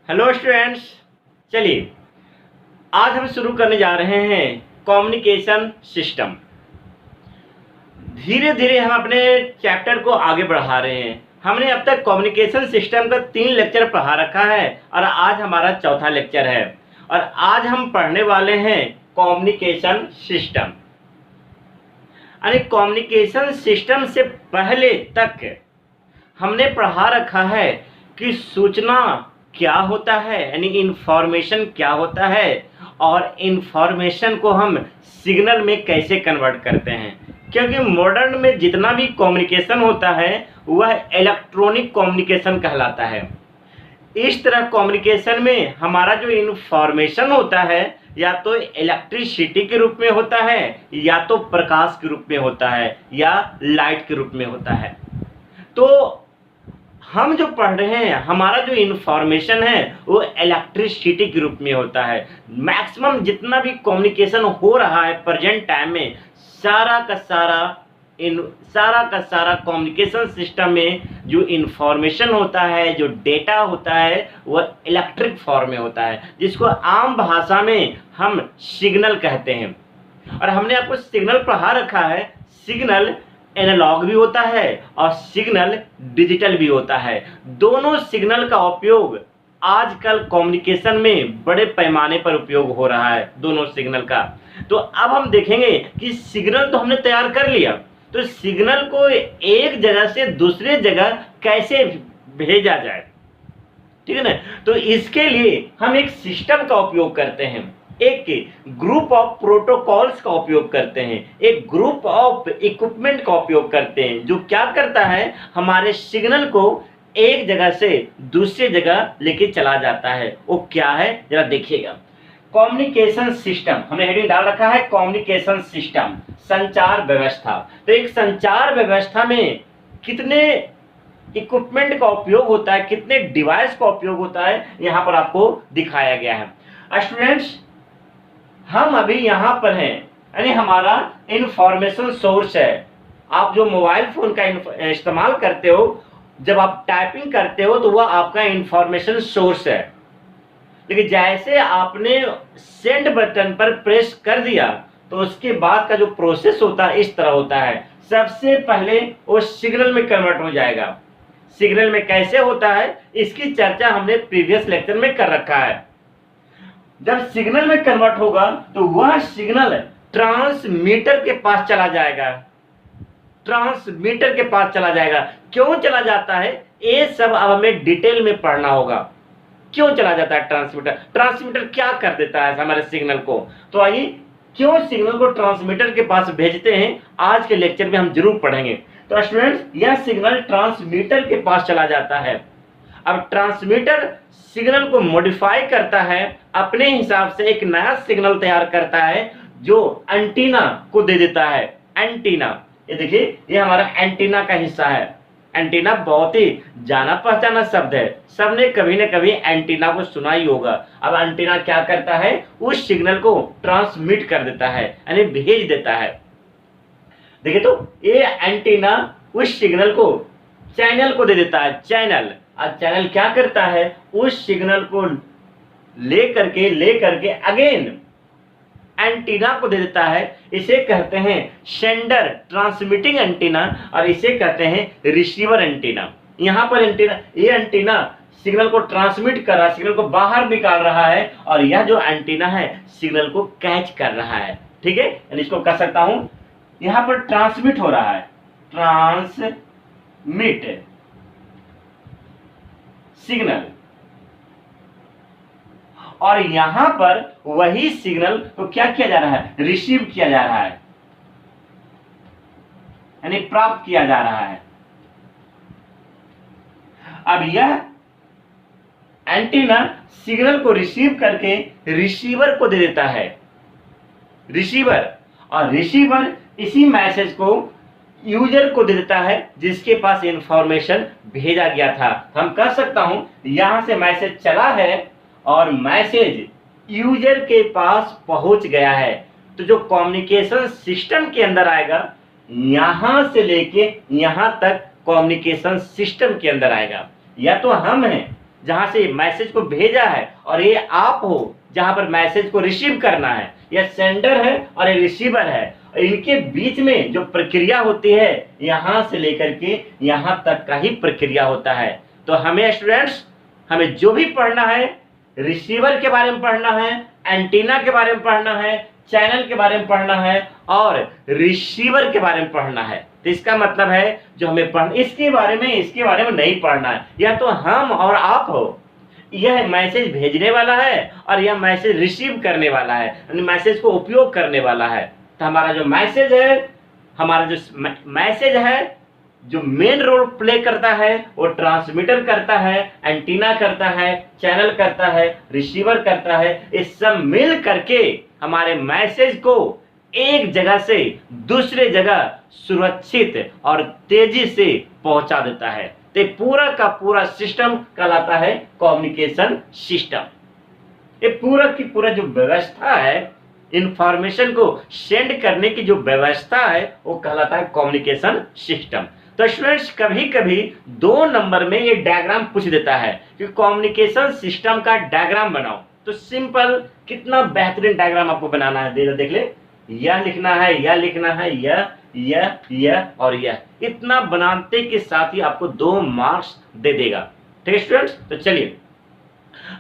Hello students, चलिए आज हम शुरू करने जा रहे हैं कम्युनिकेशन सिस्टम। धीरे धीरे हम अपने चैप्टर को आगे बढ़ा रहे हैं। हमने अब तक कम्युनिकेशन सिस्टम का 3 लेक्चर पढ़ा रखा है और आज हमारा चौथा लेक्चर है और आज हम पढ़ने वाले हैं कम्युनिकेशन सिस्टम। यानी कम्युनिकेशन सिस्टम से पहले तक हमने पढ़ा रखा है कि सूचना क्या होता है, यानी इंफॉर्मेशन क्या होता है और इंफॉर्मेशन को हम सिग्नल में कैसे कन्वर्ट करते हैं। क्योंकि मॉडर्न में जितना भी कम्युनिकेशन होता है वह इलेक्ट्रॉनिक कम्युनिकेशन कहलाता है। इस तरह कम्युनिकेशन में हमारा जो इंफॉर्मेशन होता है या तो इलेक्ट्रिसिटी के रूप में होता है या तो प्रकाश के रूप में होता है या लाइट के रूप में होता है। तो हम जो पढ़ रहे हैं हमारा जो इंफॉर्मेशन है वो इलेक्ट्रिसिटी के रूप में होता है। मैक्सिमम जितना भी कम्युनिकेशन हो रहा है प्रेजेंट टाइम में सारा का सारा कम्युनिकेशन सिस्टम में जो इंफॉर्मेशन होता है, जो डेटा होता है वह इलेक्ट्रिक फॉर्म में होता है, जिसको आम भाषा में हम सिग्नल कहते हैं। और हमने आपको सिग्नल पढ़ा रखा है। सिग्नल एनालॉग भी होता है और सिग्नल डिजिटल भी होता है। दोनों सिग्नल का उपयोग आजकल कम्युनिकेशन में बड़े पैमाने पर उपयोग हो रहा है, दोनों सिग्नल का। तो अब हम देखेंगे कि सिग्नल तो हमने तैयार कर लिया, तो सिग्नल को एक जगह से दूसरे जगह कैसे भेजा जाए, ठीक है ना। तो इसके लिए हम एक सिस्टम का उपयोग करते हैं, एक ग्रुप ऑफ प्रोटोकॉल्स का उपयोग करते हैं, एक ग्रुप ऑफ इक्विपमेंट का उपयोग करते हैं जो क्या करता है हमारे सिग्नल को एक जगह से दूसरी जगह लेके चला जाता है। वो क्या है जरा देखिएगा। कम्युनिकेशन सिस्टम हमने हेडिंग डाल रखा है, कम्युनिकेशन सिस्टम संचार व्यवस्था। तो एक संचार व्यवस्था में कितने इक्विपमेंट का उपयोग होता है, कितने डिवाइस का उपयोग होता है, यहाँ पर आपको दिखाया गया है। स्टूडेंट्स, हम अभी यहाँ पर हैं, यानी हमारा इंफॉर्मेशन सोर्स है। आप जो मोबाइल फोन का इस्तेमाल करते हो, जब आप टाइपिंग करते हो तो वह आपका इंफॉर्मेशन सोर्स है। लेकिन जैसे आपने सेंड बटन पर प्रेस कर दिया तो उसके बाद का जो प्रोसेस होता है इस तरह होता है। सबसे पहले वो सिग्नल में कन्वर्ट हो जाएगा। सिग्नल में कैसे होता है इसकी चर्चा हमने प्रीवियस लेक्चर में कर रखा है। जब सिग्नल में कन्वर्ट होगा तो वह सिग्नल ट्रांसमीटर के पास चला जाएगा। ट्रांसमीटर के पास चला जाएगा। क्यों चला जाता है ये सब अब हमें डिटेल में पढ़ना होगा। क्यों चला जाता है ट्रांसमीटर, ट्रांसमीटर क्या कर देता है हमारे सिग्नल को। तो आइए क्यों सिग्नल को ट्रांसमीटर के पास भेजते हैं आज के लेक्चर में हम जरूर पढ़ेंगे। तो स्टूडेंट्स, यह सिग्नल ट्रांसमीटर के पास चला जाता है। अब ट्रांसमीटर सिग्नल को मॉडिफाई करता है, अपने हिसाब से एक नया सिग्नल तैयार करता है जो एंटीना को दे देता है। एंटीना, ये देखिए ये हमारा एंटीना का हिस्सा है। एंटीना बहुत ही जाना पहचाना शब्द है, सबने कभी न कभी एंटीना को सुना ही होगा। अब एंटीना क्या करता है, उस सिग्नल को ट्रांसमिट कर देता है, यानी भेज देता है। देखिए तो ये एंटीना उस सिग्नल को चैनल को दे देता है। चैनल, और चैनल क्या करता है उस सिग्नल को ले करके अगेन एंटीना को दे देता है। इसे कहते हैं सेंडर ट्रांसमिटिंग एंटीना और इसे कहते हैं रिसीवर एंटीना। यहाँ पर एंटीना, ये एंटीना सिग्नल को ट्रांसमिट कर रहा है, सिग्नल को बाहर निकाल रहा है, और यह जो एंटीना है सिग्नल को कैच कर रहा है। ठीक है, यानी इसको कह सकता हूं यहाँ पर ट्रांसमिट हो रहा है, ट्रांसमिट सिग्नल, और यहां पर वही सिग्नल को क्या किया जा रहा है, रिसीव किया जा रहा है, यानी प्राप्त किया जा रहा है। अब यह एंटीना सिग्नल को रिसीव करके रिसीवर को दे देता है। रिसीवर, और रिसीवर इसी मैसेज को यूजर को दे देता है जिसके पास इंफॉर्मेशन भेजा गया था। हम कह सकता हूं यहां से मैसेज चला है और मैसेज यूजर के पास पहुंच गया है। तो जो कम्युनिकेशन सिस्टम के अंदर आएगा, यहां से लेके यहां तक कम्युनिकेशन सिस्टम के अंदर आएगा। या तो हम हैं जहां से मैसेज को भेजा है, और ये आप हो जहां पर मैसेज को रिसीव करना है। यह सेंडर है और ये रिसीवर है। इनके बीच में जो प्रक्रिया होती है, यहां से लेकर के यहां तक का ही प्रक्रिया होता है। तो हमें स्टूडेंट्स, हमें जो भी पढ़ना है, रिसीवर के बारे में पढ़ना है, एंटीना के बारे में पढ़ना है, चैनल के बारे में पढ़ना है और रिसीवर के बारे में पढ़ना है। तो इसका मतलब है जो हमें इसके बारे में नहीं पढ़ना है। यह तो हम और आप हो, यह मैसेज भेजने वाला है और यह मैसेज रिसीव करने वाला है, मैसेज को उपयोग करने वाला है। तो हमारा जो मैसेज है, जो मेन रोल प्ले करता है, वो ट्रांसमीटर करता है, एंटीना करता है, चैनल करता है, रिसीवर करता है। ये सब मिल करके हमारे मैसेज को एक जगह से दूसरे जगह सुरक्षित और तेजी से पहुंचा देता है। तो पूरा का पूरा सिस्टम कहलाता है कम्युनिकेशन सिस्टम। ये पूरा की पूरा जो व्यवस्था है, इंफॉर्मेशन को सेंड करने की जो व्यवस्था है, वो कहलाता है कम्युनिकेशन सिस्टम। तो स्टूडेंट्स, कभी कभी 2 नंबर में ये डायग्राम पूछ देता है कि कम्युनिकेशन सिस्टम का डायग्राम बनाओ। तो सिंपल, कितना बेहतरीन डायग्राम आपको बनाना है, देख ले, यह लिखना है, यह लिखना है, यह और यह। इतना बनाते के साथ ही आपको 2 मार्क्स दे देगा। ठीक है स्टूडेंट्स, तो चलिए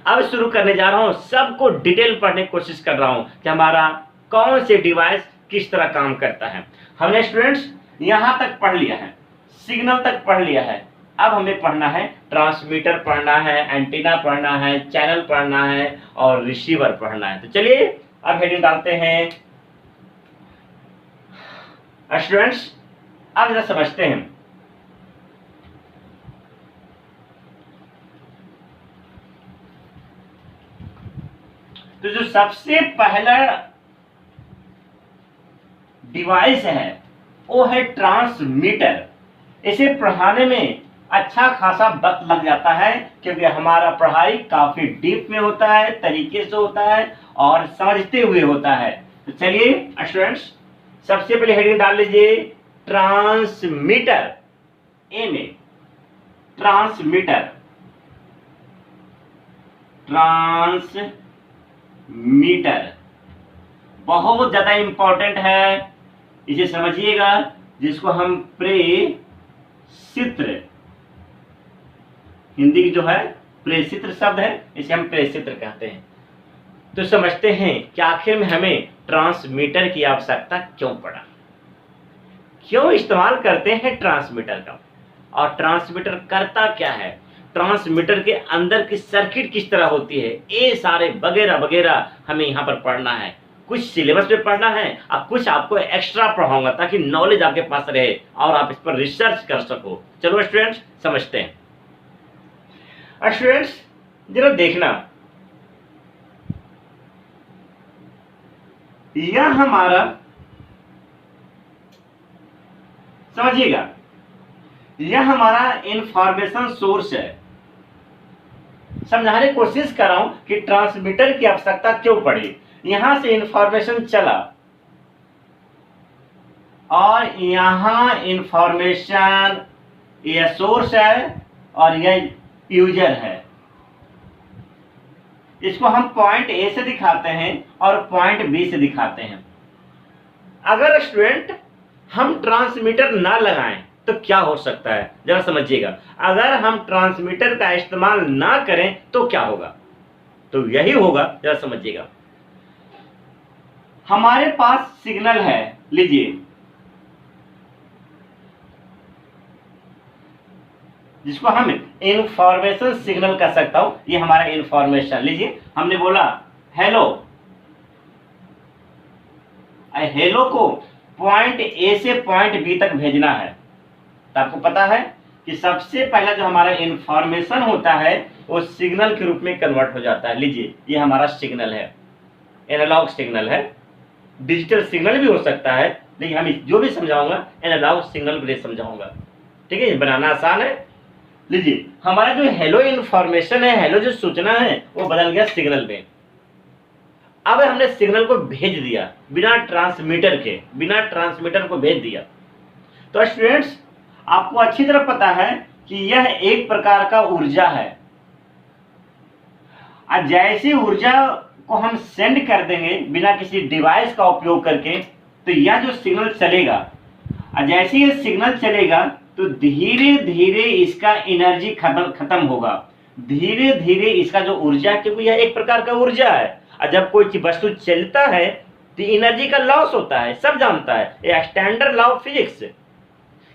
अब शुरू करने जा रहा हूं। सबको डिटेल पढ़ने की कोशिश कर रहा हूं कि हमारा कौन से डिवाइस किस तरह काम करता है। हमने स्टूडेंट्स यहां तक पढ़ लिया है, सिग्नल तक पढ़ लिया है। अब हमें पढ़ना है, ट्रांसमीटर पढ़ना है, एंटीना पढ़ना है, चैनल पढ़ना है और रिसीवर पढ़ना है। तो चलिए अब हेडिंग डालते हैं स्टूडेंट्स। अब जरा समझते हैं। तो जो सबसे पहला डिवाइस है वो है ट्रांसमीटर। इसे पढ़ाने में अच्छा खासा वक्त लग जाता है, क्योंकि हमारा पढ़ाई काफी डीप में होता है, तरीके से होता है और समझते हुए होता है। तो चलिए स्टूडेंट्स, सबसे पहले हेडिंग डाल लीजिए ट्रांसमीटर। ए में ट्रांसमीटर, ट्रांसमीटर बहुत ज्यादा इंपॉर्टेंट है, इसे समझिएगा। जिसको हम प्रेषित्र, हिंदी की जो है प्रेषित्र शब्द है, इसे हम प्रेषित्र कहते हैं। तो समझते हैं कि आखिर में हमें ट्रांसमीटर की आवश्यकता क्यों पड़ा, क्यों इस्तेमाल करते हैं ट्रांसमीटर का, और ट्रांसमीटर करता क्या है, ट्रांसमीटर के अंदर की सर्किट किस तरह होती है, ये सारे वगैरह वगैरह हमें यहाँ पर पढ़ना है। कुछ सिलेबस में पढ़ना है और कुछ आपको एक्स्ट्रा पढ़ाऊंगा ताकि नॉलेज आपके पास रहे और आप इस पर रिसर्च कर सको। चलो स्टूडेंट्स समझते हैं। स्टूडेंट्स जरा देखना, यह हमारा, समझिएगा, यह हमारा इंफॉर्मेशन सोर्स है। समझाने की कोशिश कर रहा हूं कि ट्रांसमीटर की आवश्यकता क्यों पड़ी। यहां से इंफॉर्मेशन चला और यहां इंफॉर्मेशन, यह सोर्स है और यह यूजर है। इसको हम पॉइंट ए से दिखाते हैं और पॉइंट बी से दिखाते हैं। अगर स्टूडेंट हम ट्रांसमीटर ना लगाएं तो क्या हो सकता है, जरा समझिएगा। अगर हम ट्रांसमीटर का इस्तेमाल ना करें तो क्या होगा, तो यही होगा, जरा समझिएगा। हमारे पास सिग्नल है, लीजिए, जिसको हम इंफॉर्मेशन सिग्नल कह सकता हूं। ये हमारा इंफॉर्मेशन, लीजिए, हमने बोला हेलो, हेलो को पॉइंट ए से पॉइंट बी तक भेजना है। तो आपको पता है कि सबसे पहला जो हमारा इंफॉर्मेशन होता है वो सिग्नल के रूप में कन्वर्ट हो जाता है। लीजिए, ये हमारा सिग्नल है, एनालॉग सिग्नल है, डिजिटल सिग्नल भी हो सकता है, लेकिन हम जो भी समझाऊंगा एनालॉग सिग्नल के लिए समझाऊंगा। ठीक है, बनाना आसान है। लीजिए, हमारा जो हेलो इंफॉर्मेशन है, हेलो जो सूचना है, वो बदल गया सिग्नल में। अब हमने सिग्नल को भेज दिया बिना ट्रांसमीटर को भेज दिया। तो स्टूडेंट्स आपको अच्छी तरह पता है कि यह एक प्रकार का ऊर्जा है। और जैसी ऊर्जा को हम सेंड कर देंगे बिना किसी डिवाइस का उपयोग करके, तो यह जो सिग्नल चलेगा, और जैसे ये सिग्नल चलेगा तो धीरे धीरे इसका एनर्जी खत्म होगा, धीरे धीरे इसका जो ऊर्जा, क्योंकि यह एक प्रकार का ऊर्जा है, और जब कोई वस्तु चलता है तो एनर्जी का लॉस होता है, सब जानता है, ये स्टैंडर्ड लॉ ऑफ फिजिक्स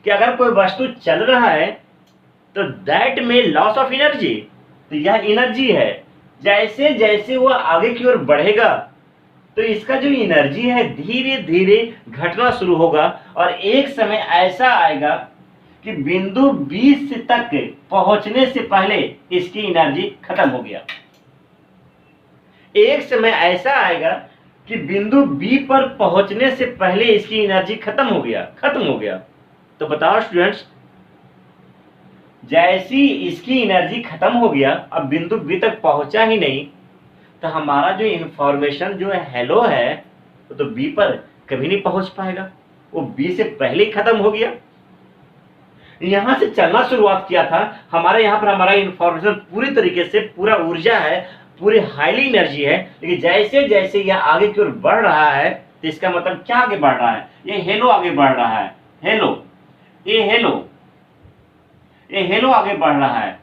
कि अगर कोई वस्तु चल रहा है तो दैट में लॉस ऑफ एनर्जी, तो यह एनर्जी है। जैसे जैसे वह आगे की ओर बढ़ेगा तो इसका जो एनर्जी है धीरे धीरे घटना शुरू होगा, और एक समय ऐसा आएगा कि बिंदु बी तक पहुंचने से पहले इसकी एनर्जी खत्म हो गया। एक समय ऐसा आएगा कि बिंदु बी पर पहुंचने से पहले इसकी एनर्जी खत्म हो गया। तो बताओ स्टूडेंट्स, जैसी इसकी एनर्जी खत्म हो गया, अब बिंदु बी तक पहुंचा ही नहीं, तो हमारा जो इंफॉर्मेशन जो है हेलो है, तो बी पर कभी नहीं पहुंच पाएगा, वो बी से पहले ही खत्म हो गया। यहां से चलना शुरुआत किया था, हमारे यहां पर हमारा इंफॉर्मेशन पूरी तरीके से पूरा ऊर्जा है, पूरी हाईली एनर्जी है, लेकिन जैसे जैसे यह आगे की ओर बढ़ रहा है, तो इसका मतलब क्या आगे बढ़ रहा है, ये हेलो आगे बढ़ रहा है, ये हेलो आगे बढ़ रहा है।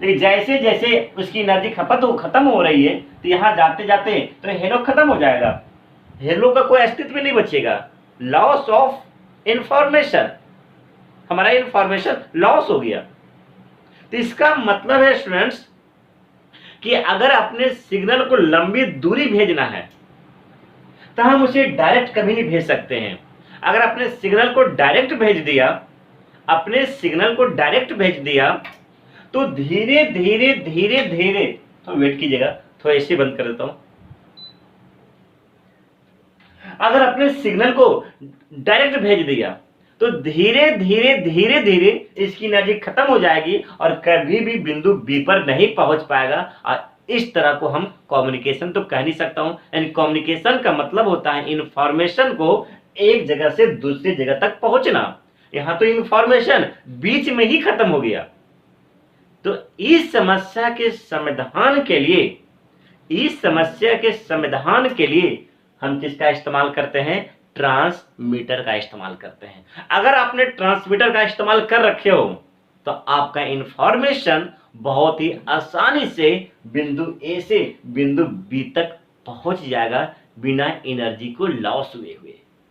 लेकिन जैसे जैसे उसकी एनर्जी खत्म हो रही है, तो यहां जाते जाते तो हेलो खत्म हो जाएगा, हेलो का कोई अस्तित्व नहीं बचेगा, लॉस ऑफ इंफॉर्मेशन, हमारा इंफॉर्मेशन लॉस हो गया। तो इसका मतलब है स्टूडेंट्स कि अगर अपने सिग्नल को लंबी दूरी भेजना है तो हम उसे डायरेक्ट कभी नहीं भेज सकते हैं। अगर अपने सिग्नल को डायरेक्ट भेज दिया तो धीरे धीरे तो वेट कीजिएगा, थोड़ा ऐसे बंद कर देता हूं। अगर अपने सिग्नल को डायरेक्ट भेज दिया तो धीरे धीरे इसकी एनर्जी खत्म हो जाएगी और कभी भी बिंदु बी पर नहीं पहुंच पाएगा। और इस तरह को हम कम्युनिकेशन तो कह नहीं सकता हूं, यानी कम्युनिकेशन का मतलब होता है इंफॉर्मेशन को एक जगह से दूसरी जगह तक पहुंचना। यहां तो इंफॉर्मेशन बीच में ही खत्म हो गया। तो इस समस्या के समाधान के लिए हम किसका इस्तेमाल करते हैं, ट्रांसमीटर का इस्तेमाल करते हैं। अगर आपने ट्रांसमीटर का इस्तेमाल कर रखे हो तो आपका इंफॉर्मेशन बहुत ही आसानी से बिंदु ए से बिंदु बी तक पहुंच जाएगा बिना एनर्जी को लॉस हुए।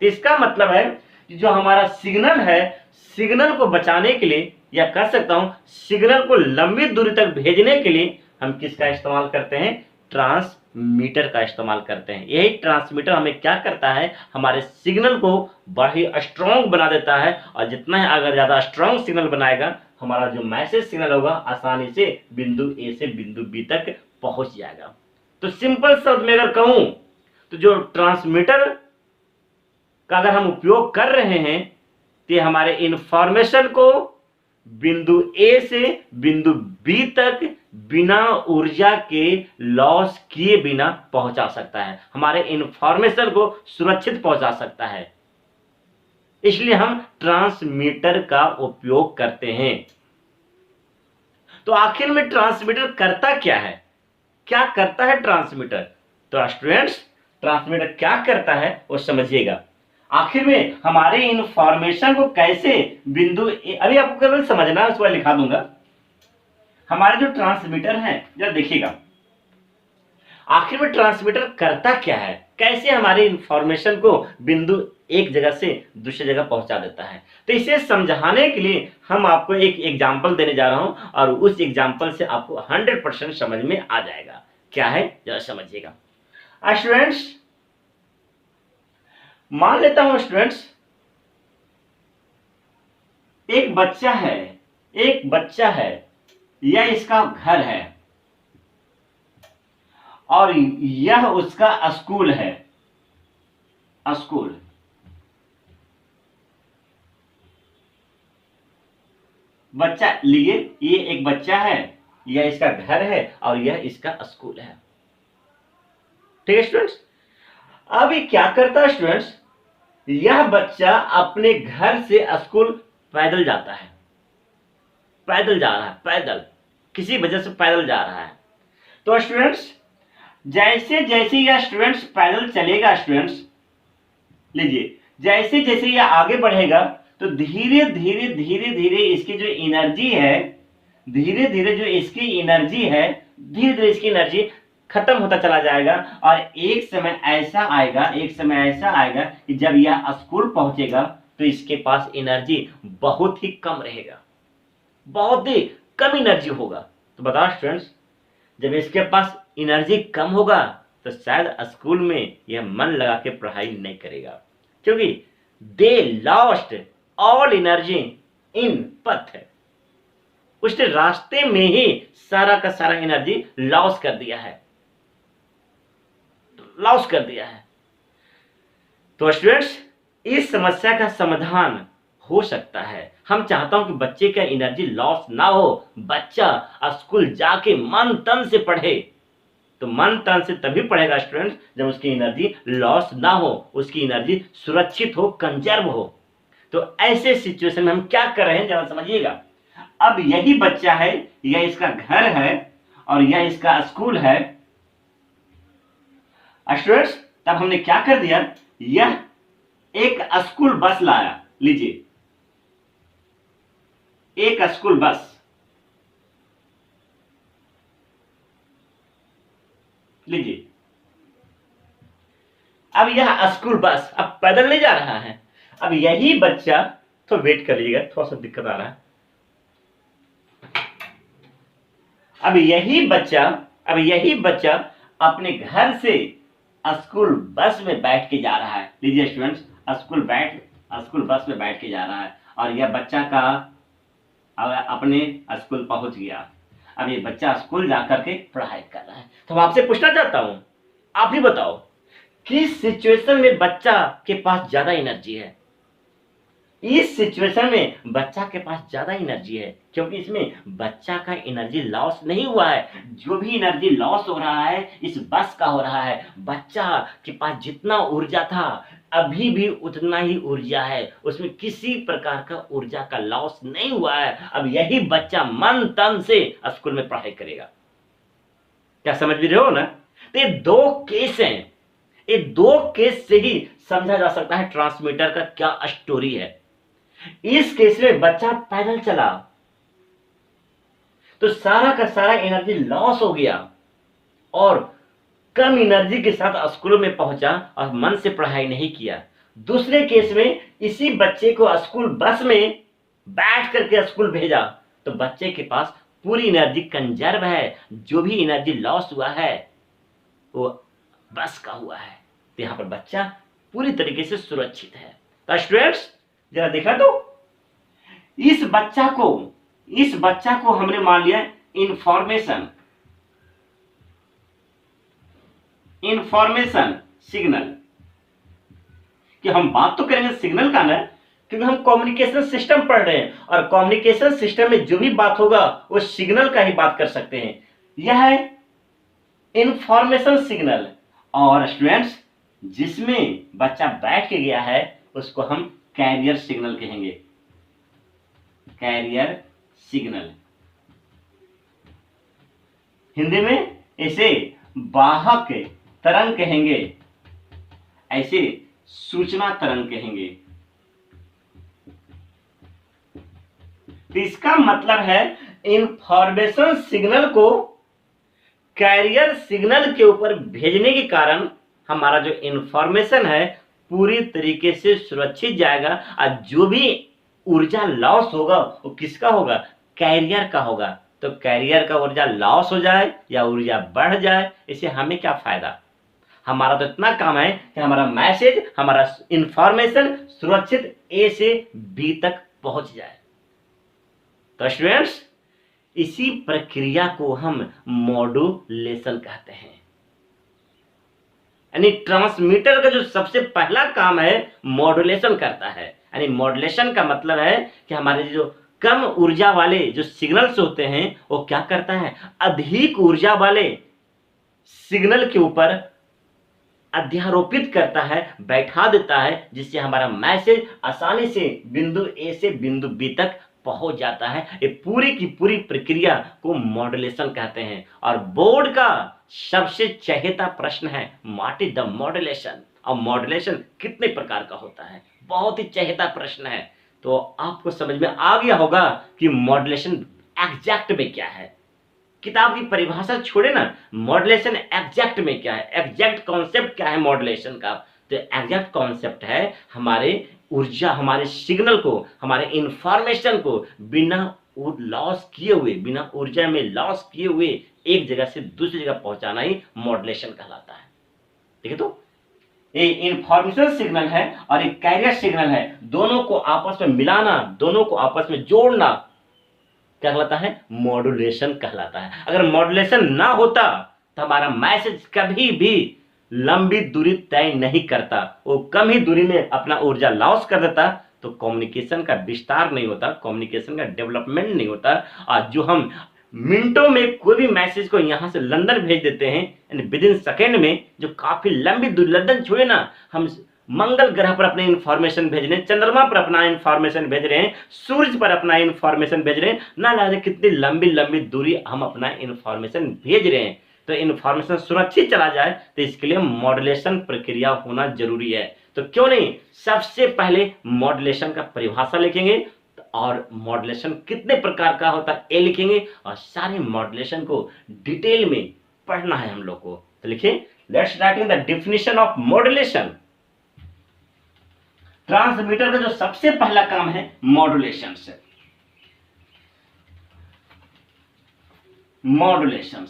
तो इसका मतलब है कि जो हमारा सिग्नल है, सिग्नल को बचाने के लिए, या कह सकता हूं सिग्नल को लंबी दूरी तक भेजने के लिए हम किसका इस्तेमाल करते हैं, ट्रांसमीटर का इस्तेमाल करते हैं। यही ट्रांसमीटर हमें क्या करता है, हमारे सिग्नल को बड़ा ही स्ट्रॉन्ग बना देता है, और जितना है अगर ज्यादा स्ट्रॉन्ग सिग्नल बनाएगा, हमारा जो मैसेज सिग्नल होगा आसानी से बिंदु ए से बिंदु बी तक पहुंच जाएगा। तो सिंपल शब्द में अगर कहूं तो जो ट्रांसमीटर का अगर हम उपयोग कर रहे हैं तो हमारे इंफॉर्मेशन को बिंदु ए से बिंदु बी तक बिना ऊर्जा के लॉस किए बिना पहुंचा सकता है, हमारे इंफॉर्मेशन को सुरक्षित पहुंचा सकता है। इसलिए हम ट्रांसमीटर का उपयोग करते हैं। तो आखिर में ट्रांसमीटर करता क्या है, क्या करता है ट्रांसमीटर? तो स्टूडेंट्स, ट्रांसमीटर क्या करता है वो समझिएगा। आखिर में हमारे इंफॉर्मेशन को कैसे बिंदु अभी आपको केवल समझना है, उसको लिखा दूंगा। हमारे जो ट्रांसमीटर है जरा देखिएगा, आखिर में ट्रांसमीटर करता क्या है, कैसे हमारे इंफॉर्मेशन को बिंदु एक जगह से दूसरी जगह पहुंचा देता है। तो इसे समझाने के लिए हम आपको एक एग्जांपल देने जा रहा हूं, और उस एग्जांपल से आपको 100% समझ में आ जाएगा। क्या है जरा समझिएगा। स्टूडेंट्स, मान लेता हूं स्टूडेंट्स, एक बच्चा है, यह इसका घर है और यह उसका स्कूल है। स्कूल, बच्चा लिए, ये एक बच्चा है, यह इसका घर है और यह इसका स्कूल है। ठीक है स्टूडेंट्स। अब ये क्या करता है स्टूडेंट्स, यह बच्चा अपने घर से स्कूल पैदल जाता है, पैदल जा रहा है, पैदल किसी वजह से पैदल जा रहा है। तो स्टूडेंट्स जैसे जैसे यह स्टूडेंट्स पैदल चलेगा, स्टूडेंट्स लीजिए, जैसे जैसे यह आगे बढ़ेगा तो धीरे धीरे धीरे धीरे इसकी जो एनर्जी है, धीरे धीरे जो इसकी एनर्जी है, धीरे धीरे इसकी एनर्जी खत्म होता चला जाएगा। और एक समय ऐसा आएगा, एक समय ऐसा आएगा कि जब यह स्कूल पहुंचेगा तो इसके पास एनर्जी बहुत ही कम रहेगा, बहुत ही कम एनर्जी होगा। तो बताओ स्टूडेंट्स, जब इसके पास एनर्जी कम होगा तो शायद स्कूल में यह मन लगा के पढ़ाई नहीं करेगा, क्योंकि they lost all energy in पथ, उसने रास्ते में ही सारा का सारा एनर्जी लॉस कर दिया है, लॉस कर दिया है। तो स्टूडेंट्स इस समस्या का समाधान हो सकता है। हम चाहता हूं कि बच्चे का एनर्जी लॉस ना हो, बच्चा स्कूल जाके मन तन से पढ़े। तो मन तन से तभी पढ़ेगा स्टूडेंट्स जब उसकी एनर्जी लॉस ना हो, उसकी एनर्जी सुरक्षित हो, कंजर्व हो। तो ऐसे सिचुएशन में हम क्या कर रहे हैं जरा समझिएगा। अब यही बच्चा है, यह इसका घर है और यह इसका स्कूल है स्टूडेंट्स। तब हमने क्या कर दिया, यह एक स्कूल बस लाया, लीजिए एक स्कूल बस, लीजिए। अब यह स्कूल बस अब पैदल नहीं जा रहा है। अब यही बच्चा, तो वेट कर लीजिएगा, थोड़ा सा दिक्कत आ रहा है। अब यही बच्चा अपने घर से स्कूल बस में बैठ के जा रहा है। लीजिए स्टूडेंट्स, स्कूल बस में बैठ के जा रहा है और यह बच्चा का अपने स्कूल पहुंच गया। अब ये बच्चा स्कूल जाकर के पढ़ाई कर रहा है। तो मैं आपसे पूछना चाहता हूं, आप ही बताओ किस सिचुएशन में बच्चा के पास ज्यादा एनर्जी है। इस सिचुएशन में बच्चा के पास ज्यादा एनर्जी है, क्योंकि इसमें बच्चा का एनर्जी लॉस नहीं हुआ है। जो भी एनर्जी लॉस हो रहा है इस बस का हो रहा है। बच्चा के पास जितना ऊर्जा था अभी भी उतना ही ऊर्जा है, उसमें किसी प्रकार का ऊर्जा का लॉस नहीं हुआ है। अब यही बच्चा मन तन से स्कूल में पढ़ाई करेगा। क्या समझ भी रहे हो ना। तो ये दो केस हैं, ये दो केस से ही समझा जा सकता है ट्रांसमीटर का क्या स्टोरी है। इस केस में बच्चा पैदल चला तो सारा का सारा एनर्जी लॉस हो गया और कम एनर्जी के साथ स्कूल में पहुंचा और मन से पढ़ाई नहीं किया। दूसरे केस में इसी बच्चे को स्कूल बस में बैठ करके स्कूल भेजा तो बच्चे के पास पूरी एनर्जी कंजर्व है। जो भी एनर्जी लॉस हुआ है वो बस का हुआ है। तो यहां पर बच्चा पूरी तरीके से सुरक्षित है। तो स्टूडेंट्स जरा देखा, तो इस बच्चा को हमने मान लिया इंफॉर्मेशन सिग्नल, कि हम बात तो करेंगे सिग्नल का ना, क्योंकि हम कम्युनिकेशन सिस्टम पढ़ रहे हैं और कम्युनिकेशन सिस्टम में जो भी बात होगा वो सिग्नल का ही बात कर सकते हैं। यह है इंफॉर्मेशन सिग्नल। और स्टूडेंट्स जिसमें बच्चा बैठ के गया है उसको हम कैरियर सिग्नल कहेंगे। कैरियर सिग्नल, हिंदी में इसे वाहक तरंग कहेंगे, ऐसे सूचना तरंग कहेंगे। तो इसका मतलब है इंफॉर्मेशन सिग्नल को कैरियर सिग्नल के ऊपर भेजने के कारण हमारा जो इंफॉर्मेशन है पूरी तरीके से सुरक्षित जाएगा और जो भी ऊर्जा लॉस होगा वो किसका होगा, कैरियर का होगा। तो कैरियर का ऊर्जा लॉस हो जाए या ऊर्जा बढ़ जाए इससे हमें क्या फायदा। हमारा तो इतना काम है कि हमारा मैसेज, हमारा इंफॉर्मेशन सुरक्षित ए से बी तक पहुंच जाए। तो स्टूडेंट्स इसी प्रक्रिया को हम मॉड्यूलेशन कहते हैं। यानी ट्रांसमीटर का जो सबसे पहला काम है मॉड्यूलेशन करता है। यानी मॉड्यूलेशन का मतलब है कि हमारे जो कम ऊर्जा वाले जो सिग्नल्स होते हैं वो क्या करता है, अधिक ऊर्जा वाले सिग्नल के ऊपर अध्यारोपित करता है, बैठा देता है, जिससे हमारा मैसेज आसानी से बिंदु ए से बिंदु बी तक पहुंच जाता है। ये पूरी की पूरी प्रक्रिया को मॉड्यूलेशन कहते हैं। और बोर्ड का सबसे चहेता प्रश्न है व्हाट इज द मॉड्यूलेशन, और मॉड्यूलेशन कितने प्रकार का होता है, बहुत ही चहेता प्रश्न है। तो आपको समझ में आ गया होगा कि मॉड्यूलेशन एग्जैक्ट में क्या है। किताब की परिभाषा छोड़े ना, मॉड्यूलेशन एग्जैक्ट में क्या है, एग्जैक्ट कॉन्सेप्ट क्या है मॉड्यूलेशन का। तो एग्जैक्ट कॉन्सेप्ट है हमारे ऊर्जा, हमारे सिग्नल को, हमारे इंफॉर्मेशन को बिना लॉस किए हुए, बिना ऊर्जा में लॉस किए हुए एक जगह से दूसरी जगह पहुंचाना ही मॉड्यूलेशन कहलाता है। ठीक है, तो ये इंफॉर्मेशन सिग्नल है और एक कैरियर सिग्नल है, दोनों को आपस में मिलाना, दोनों को आपस में जोड़ना क्या कहलाता है, मॉड्यूलेशन कहलाता है। अगर मॉड्यूलेशन ना होता तो हमारा मैसेज कभी भी लंबी दूरी तय नहीं करता, वो कम ही दूरी में अपना ऊर्जा लॉस कर देता, तो कम्युनिकेशन का विस्तार नहीं होता, कम्युनिकेशन का डेवलपमेंट नहीं होता। और जो हम मिनटों में कोई भी मैसेज को यहां से लंदन भेज देते हैं विद इन सेकेंड में, जो काफी लंबी दूरी, लंदन छोड़े ना, हम मंगल ग्रह पर अपने इंफॉर्मेशन भेज रहे हैं, चंद्रमा पर अपना इंफॉर्मेशन भेज रहे हैं, सूरज पर अपना इंफॉर्मेशन भेज रहे हैं, ना जाने कितनी लंबी लंबी दूरी हम अपना इंफॉर्मेशन भेज रहे हैं। तो इंफॉर्मेशन सुरक्षित चला जाए तो इसके लिए मॉड्यूलेशन प्रक्रिया होना जरूरी है। तो क्यों नहीं सबसे पहले मॉड्यूलेशन का परिभाषा लिखेंगे और मॉड्यूलेशन कितने प्रकार का होता है ये लिखेंगे, और सारे मॉड्यूलेशन को डिटेल में पढ़ना है हम लोग को। तो लिखिए, let's writing the definition of modulation. Transmitter का जो सबसे पहला काम है मॉड्यूलेशन से, मॉड्यूलेशन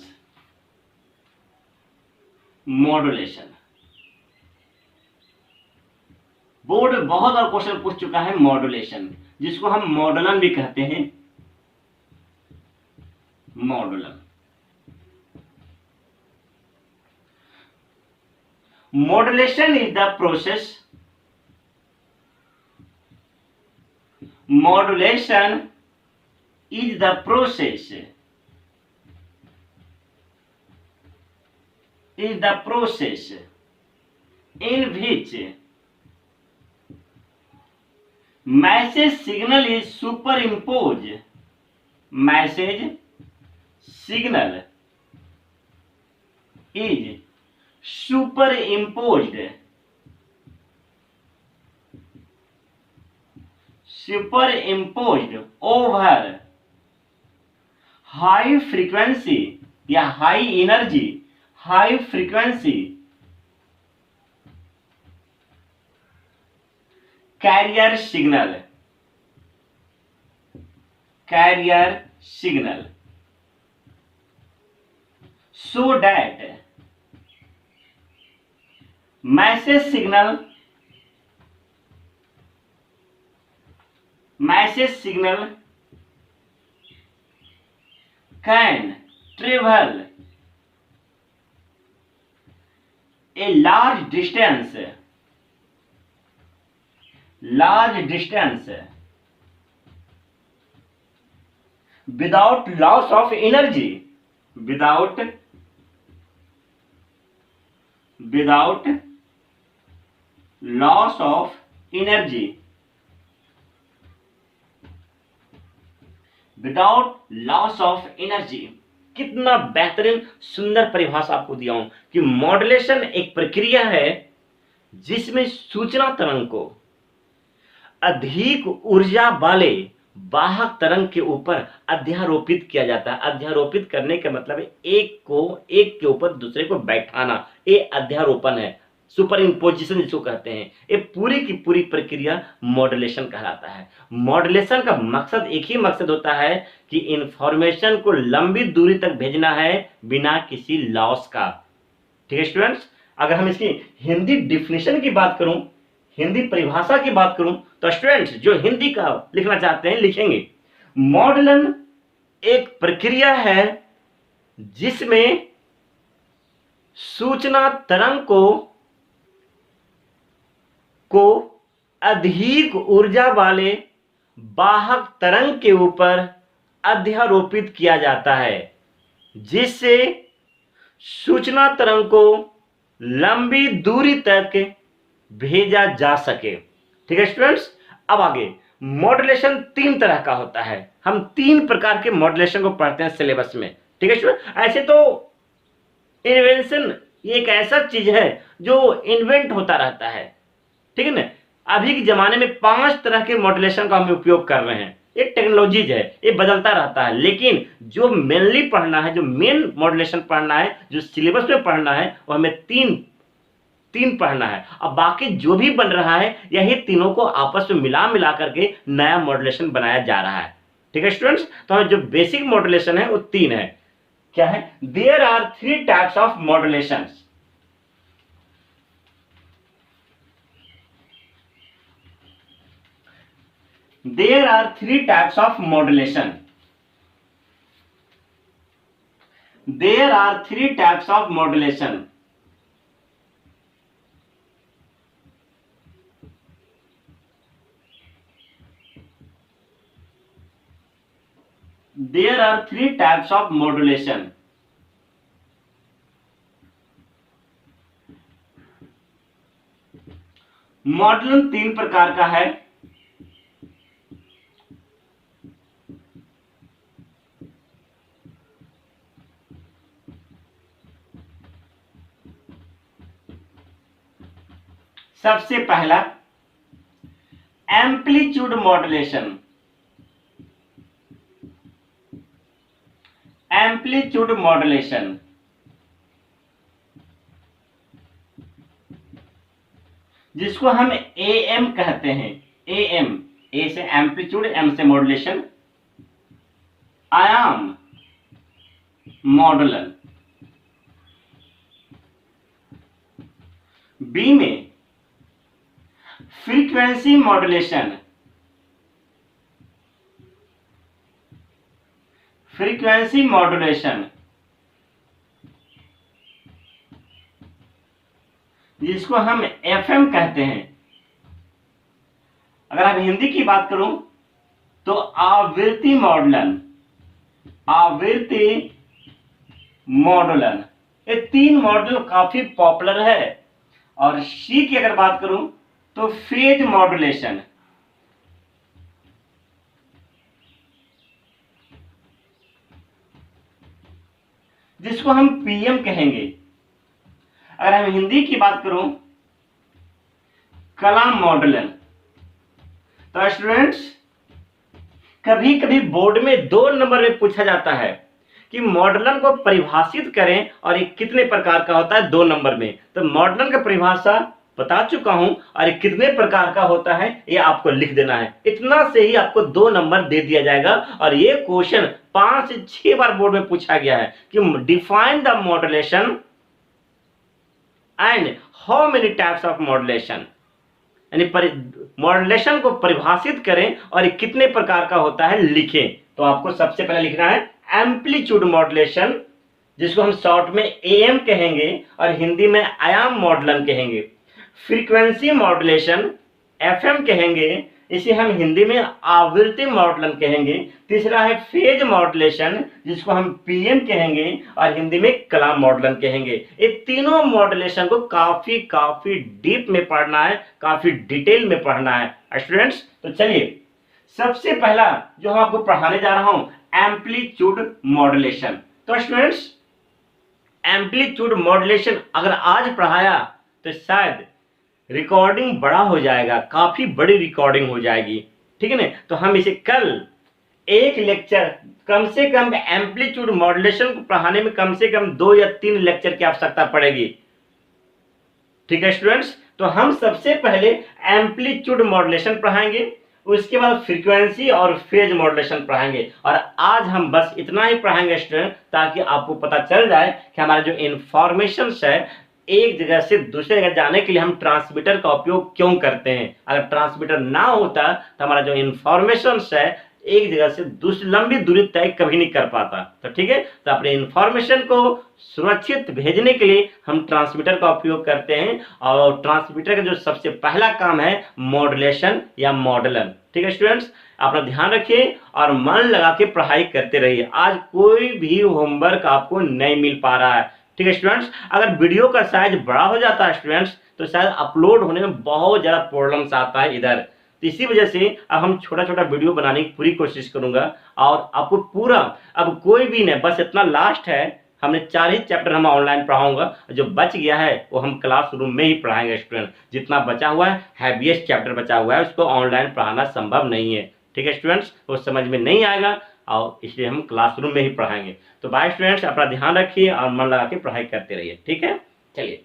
बोर्ड बहुत और क्वेश्चन पूछ चुका है मॉड्यूलेशन, जिसको हम मॉडुलन भी कहते हैं, मॉडुलन। Modulation is the process, modulation is the process in which message signal is superimposed, message signal is superimposed over high frequency या high energy, high frequency carrier signal so that message signal can travel a large distance without loss of energy, without loss of energy, without loss of energy. कितना बेहतरीन सुंदर परिभाषा आपको दिया हूं कि modulation एक प्रक्रिया है जिसमें सूचना तरंग को अधिक ऊर्जा वाले वाहक तरंग के ऊपर अध्यारोपित किया जाता है। अध्यारोपित करने का मतलब है एक के ऊपर दूसरे को बैठाना, ये अध्यारोपण है, सुपर इम्पोजिशन जिसको कहते हैं। ये पूरी की पूरी प्रक्रिया मॉड्यूलेशन कहलाता है। मॉड्यूलेशन का मकसद एक ही मकसद होता है कि इंफॉर्मेशन को लंबी दूरी तक भेजना है बिना किसी लॉस का। ठीक है स्टूडेंट्स, अगर हम इसकी हिंदी डिफिनेशन की बात करूं, हिंदी परिभाषा की बात करूं, तो स्टूडेंट्स जो हिंदी का लिखना चाहते हैं लिखेंगे, मॉड्यूलन एक प्रक्रिया है जिसमें सूचना तरंग को अधिक ऊर्जा वाले वाहक तरंग के ऊपर अध्यारोपित किया जाता है जिससे सूचना तरंग को लंबी दूरी तक भेजा जा सके। ठीक है स्टूडेंट्स, अब आगे मॉड्यूलेशन 3 तरह का होता है। हम 3 प्रकार के मॉड्यूलेशन को पढ़ते हैं सिलेबस में, ठीक है स्टूडेंट। ऐसे तो इन्वेंशन ये एक ऐसा चीज है जो इन्वेंट होता रहता है, ठीक है ना। अभी के जमाने में 5 तरह के मॉड्यूलेशन का हम उपयोग कर रहे हैं। ये टेक्नोलॉजीज है, ये बदलता रहता है, लेकिन जो मेनली पढ़ना है, जो मेन मॉड्यूलेशन पढ़ना है, जो सिलेबस में पढ़ना है, वो हमें तीन तीन पढ़ना है। अब बाकी जो भी बन रहा है यही तीनों को आपस में मिला मिला करके नया मॉड्यूलेशन बनाया जा रहा है, ठीक है स्टूडेंट्स। तो जो बेसिक मॉड्यूलेशन है वो 3 है। क्या है? There are 3 types of modulation. There are 3 types of modulation. There are 3 types of modulation. There are 3 types of modulation. मॉडुलन 3 प्रकार का है। सबसे पहला एम्पलीट्यूड मॉड्यूलेशन। एम्पलीट्यूड मॉड्यूलेशन जिसको हम एएम कहते हैं। एएम, ए से एम्पलीट्यूड, एम से मॉड्यूलेशन। आयाम मॉडुलन। बी में फ्रीक्वेंसी मॉड्यूलेशन। फ्रीक्वेंसी मॉड्यूलेशन जिसको हम एफएम कहते हैं। अगर आप हिंदी की बात करूं तो आवृत्ति मॉडुलन। आवृत्ति मॉडुलन, ये 3 मॉडल काफी पॉपुलर है। और सी की अगर बात करूं तो फेज मॉड्यूलेशन। जिसको हम पीएम कहेंगे। अगर हम हिंदी की बात करूं कला मॉडुलन। तो स्टूडेंट्स कभी कभी बोर्ड में 2 नंबर में पूछा जाता है कि मॉडुलन को परिभाषित करें और ये कितने प्रकार का होता है 2 नंबर में। तो मॉडुलन का परिभाषा बता चुका हूं और ये कितने प्रकार का होता है ये आपको लिख देना है। इतना से ही आपको 2 नंबर दे दिया जाएगा। और ये क्वेश्चन 5 से 6 बार बोर्ड में पूछा गया है कि define the modulation and how many types of modulation. यानी मॉड्यूलेशन को परिभाषित करें और ये कितने प्रकार का होता है लिखें। तो आपको सबसे पहले लिखना है एम्पलीट्यूड मॉड्यूलेशन, जिसको हम शॉर्ट में एएम कहेंगे और हिंदी में आयाम मॉडुलन कहेंगे। फ्रीक्वेंसी मॉड्यूलेशन एफएम कहेंगे, इसे हम हिंदी में आवृत्ति मॉडुलन कहेंगे। तीसरा है फेज मॉड्यूलेशन, जिसको हम पीएम कहेंगे और हिंदी में कला मॉडुलन कहेंगे। ये तीनों मॉड्यूलेशन को काफी डीप में पढ़ना है, काफी डिटेल में पढ़ना है स्टूडेंट्स। तो चलिए सबसे पहला जो हम आपको पढ़ाने जा रहा हूं एम्पलीट्यूड मॉड्यूलेशन। तो स्टूडेंट्स एम्पलीट्यूड मॉड्यूलेशन अगर आज पढ़ाया तो शायद रिकॉर्डिंग बड़ा हो जाएगा, काफी बड़ी रिकॉर्डिंग हो जाएगी, ठीक है ना। तो हम इसे कल एक लेक्चर कम से कम एम्पलीट्यूड मॉड्यूलेशन को पढ़ाने में कम से कम 2 या 3 लेक्चर की आवश्यकता पड़ेगी, ठीक है स्टूडेंट्स। तो हम सबसे पहले एम्पलीट्यूड मॉड्यूलेशन पढ़ाएंगे, उसके बाद फ्रीक्वेंसी और फेज मॉड्यूलेशन पढ़ाएंगे। और आज हम बस इतना ही पढ़ाएंगे स्टूडेंट, ताकि आपको पता चल जाए कि हमारा जो इंफॉर्मेशन है एक जगह से दूसरे जगह जाने के लिए हम ट्रांसमीटर का उपयोग क्यों करते हैं। अगर ट्रांसमीटर ना होता तो हमारा जो इंफॉर्मेशन है एक जगह से दूसरी लंबी दूरी तय कभी नहीं कर पाता। तो ठीक है, तो अपने इंफॉर्मेशन को सुरक्षित भेजने के लिए हम ट्रांसमीटर का उपयोग करते हैं। और ट्रांसमीटर का जो सबसे पहला काम है मॉड्यूलेशन या मॉडुलन, ठीक है स्टूडेंट्स। अपना ध्यान रखिए और मन लगा के पढ़ाई करते रहिए। आज कोई भी होमवर्क आपको नहीं मिल पा रहा है, ठीक है स्टूडेंट्स। अगर वीडियो का साइज बड़ा हो जाता है स्टूडेंट्स तो शायद अपलोड होने में बहुत ज़्यादा प्रॉब्लम्स आता है इधर। तो इसी वजह से अब हम छोटा छोटा वीडियो बनाने की पूरी कोशिश करूंगा और आपको पूरा, अब कोई भी नहीं, बस इतना लास्ट है, हमने 4 ही चैप्टर हम ऑनलाइन पढ़ाऊंगा, जो बच गया है वो हम क्लासरूम में ही पढ़ाएंगे स्टूडेंट। जितना बचा हुआ है, हैवीएस्ट चैप्टर बचा हुआ है, उसको ऑनलाइन पढ़ाना संभव नहीं है। ठीक है स्टूडेंट्स, वो समझ में नहीं आएगा और इसलिए हम क्लासरूम में ही पढ़ाएंगे। तो बाय स्टूडेंट्स, अपना ध्यान रखिए और मन लगा के पढ़ाई करते रहिए। ठीक है, चलिए।